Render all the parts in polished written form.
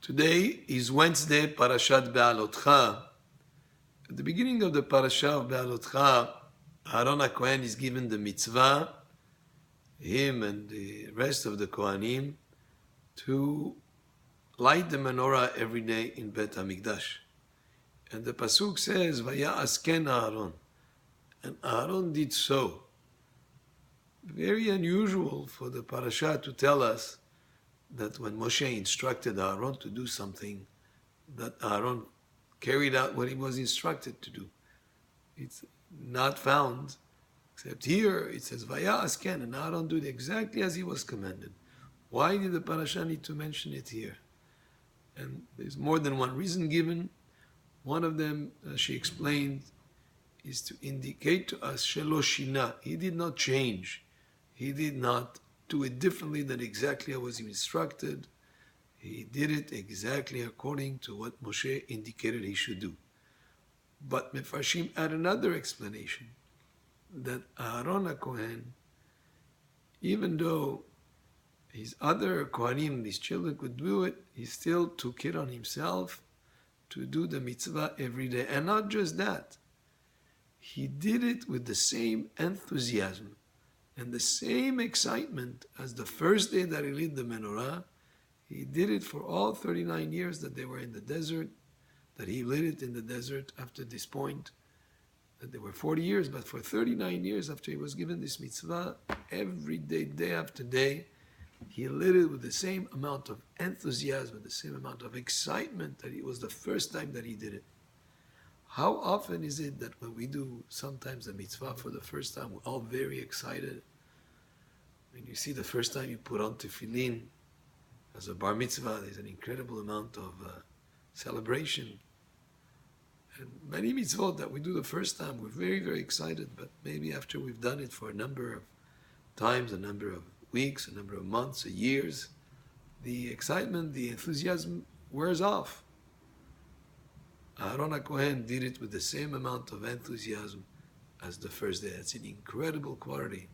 Today is Wednesday, Parashat Behaalotecha. At the beginning of the Parashat of Behaalotecha, Aaron HaKohen is given the mitzvah, him and the rest of the Kohanim, to light the menorah every day in Bet HaMikdash. And the Pasuk says, Vaya'as ken Aaron. And Aaron did so. Very unusual for the Parashat to tell us that when Moshe instructed Aaron to do something, that Aaron carried out what he was instructed to do. It's not found, except here it says, Vaya'as ken, and Aaron did exactly as he was commanded. Why did the parasha need to mention it here? And there's more than one reason given. One of them, as she explained, is to indicate to us, Shelo Shina, he did not change. He did not do it differently than exactly as was instructed. He did it exactly according to what Moshe indicated he should do. But Mefarshim add another explanation, that Aaron HaKohen, even though his other Kohanim, his children could do it, he still took it on himself to do the mitzvah every day. And not just that, he did it with the same enthusiasm and the same excitement as the first day that he lit the menorah. He did it for all 39 years that they were in the desert, that he lit it in the desert after this point, that they were 40 years, but for 39 years after he was given this mitzvah, every day, day after day, he lit it with the same amount of enthusiasm, the same amount of excitement that it was the first time that he did it. How often is it that when we do sometimes a mitzvah for the first time, we're all very excited? When you see the first time you put on tefillin as a bar mitzvah, there's an incredible amount of celebration. And many mitzvot that we do the first time, we're very, very excited, but maybe after we've done it for a number of times, a number of weeks, a number of months, or years, the excitement, the enthusiasm wears off. Aaron HaKohen did it with the same amount of enthusiasm as the first day. That's an incredible quality.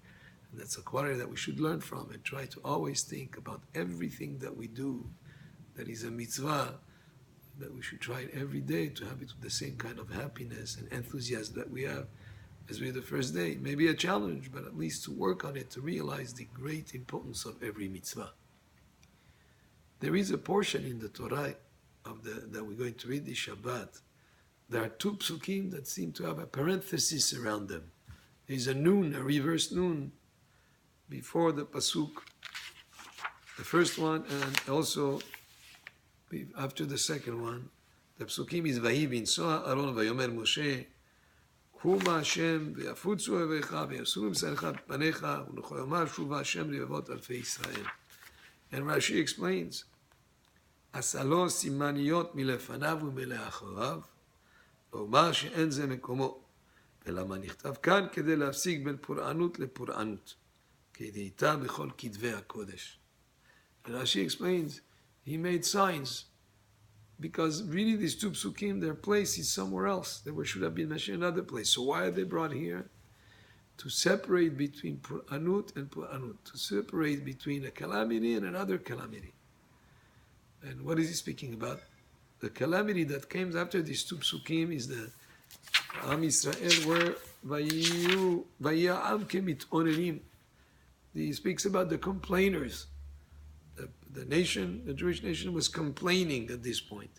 And that's a quality that we should learn from and try to always think about everything that we do that is a mitzvah, that we should try it every day to have it with the same kind of happiness and enthusiasm that we have as we had the first day. Maybe a challenge, but at least to work on it, to realize the great importance of every mitzvah. There is a portion in the Torah that we're going to read this Shabbat. There are two psukim that seem to have a parenthesis around them. There's a nun, a reverse nun, before the pasuk, the first one, and also after the second one. The psukim is Vahi v'insoa Aaron v'yomer Moshe Huma Hashem v'yafutzu ovecha v'yasuru b'sarecha b'panecha v'nucho yomar shuva Hashem rivavot alfei Yisrael. And Rashi explains, Asalo simaniyot milefanav ומלאחריו, ואומר שאין זה מקומו, ולמה נכתב כאן כדי להפסיק בין פורענות לפורענות, כדאיתה בכל כתבי הקודש. And Rashi explains, he made signs, because really these two psukim, their place is somewhere else. They should have been mentioned in another place. So why are they brought here? To separate between pur'anut and pur'anut, to separate between a calamity and another calamity. And what is he speaking about? The calamity that came after these two psukim is the Am Yisrael were Vaya'am kemit'onenim. He speaks about the complainers. The nation, the Jewish nation, was complaining at this point.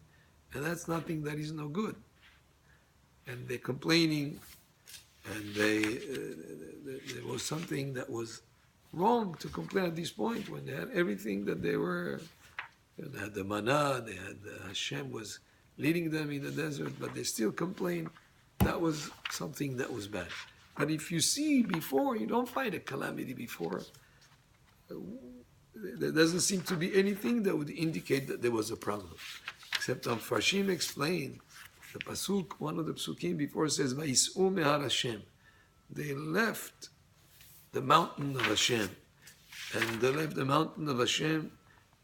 And that's nothing that is no good. And they're complaining, and there was something that was wrong to complain at this point when they had everything that they were. They had the manna, they had Hashem was leading them in the desert, but they still complained. That was something that was bad. But if you see before, you don't find a calamity before. There doesn't seem to be anything that would indicate that there was a problem. Except Farshim explained, the pasuk, one of the psukim before says, Vayis'u mehar Hashem. They left the mountain of Hashem. And they left the mountain of Hashem.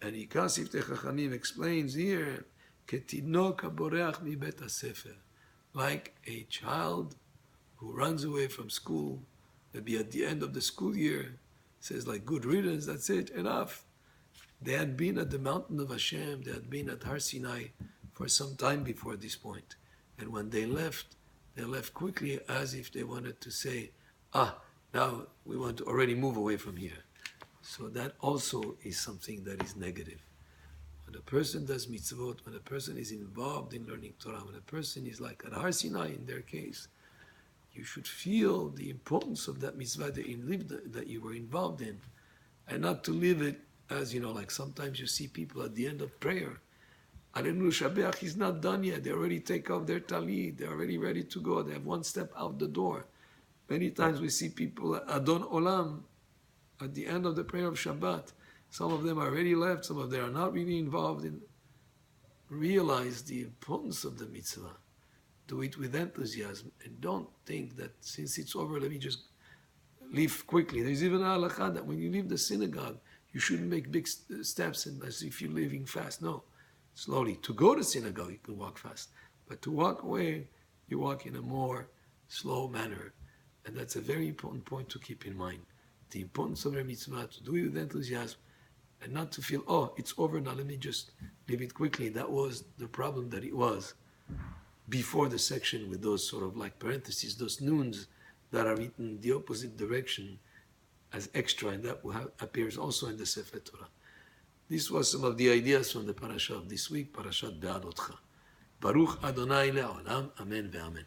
And Ikasif Techachamim explains here, Ketinok haboreach mi bet hasefer, like a child who runs away from school, maybe at the end of the school year, says like good riddance, that's it, enough. They had been at the mountain of Hashem, they had been at Har Sinai for some time before this point. And when they left quickly as if they wanted to say, now we want to already move away from here. So that also is something that is negative. When a person does mitzvot, when a person is involved in learning Torah, when a person is like at Har Sinai in their case, you should feel the importance of that mitzvah that you were involved in, and not to live it as, like sometimes you see people at the end of prayer, Alenu Shabeach is not done yet. They already take off their talit. They're already ready to go. They have one step out the door. Many times we see people, Adon Olam, at the end of the prayer of Shabbat. Some of them are already left. Some of them are not really involved in. Realize the importance of the mitzvah. Do it with enthusiasm. And don't think that since it's over, let me just leave quickly. There's even a halakha that when you leave the synagogue, you shouldn't make big steps as if you're leaving fast. No. Slowly. To go to synagogue, you can walk fast. But to walk away, you walk in a more slow manner. And that's a very important point to keep in mind. The importance of a mitzvah, to do it with enthusiasm, and not to feel, it's over now, let me just leave it quickly. That was the problem that it was before the section with those sort of like parentheses, those noons that are written the opposite direction as extra, and that appears also in the Sefer Torah. This was some of the ideas from the parasha of this week, Parashat Behaalotecha. Baruch Adonai le'olam, Amen ve'amen.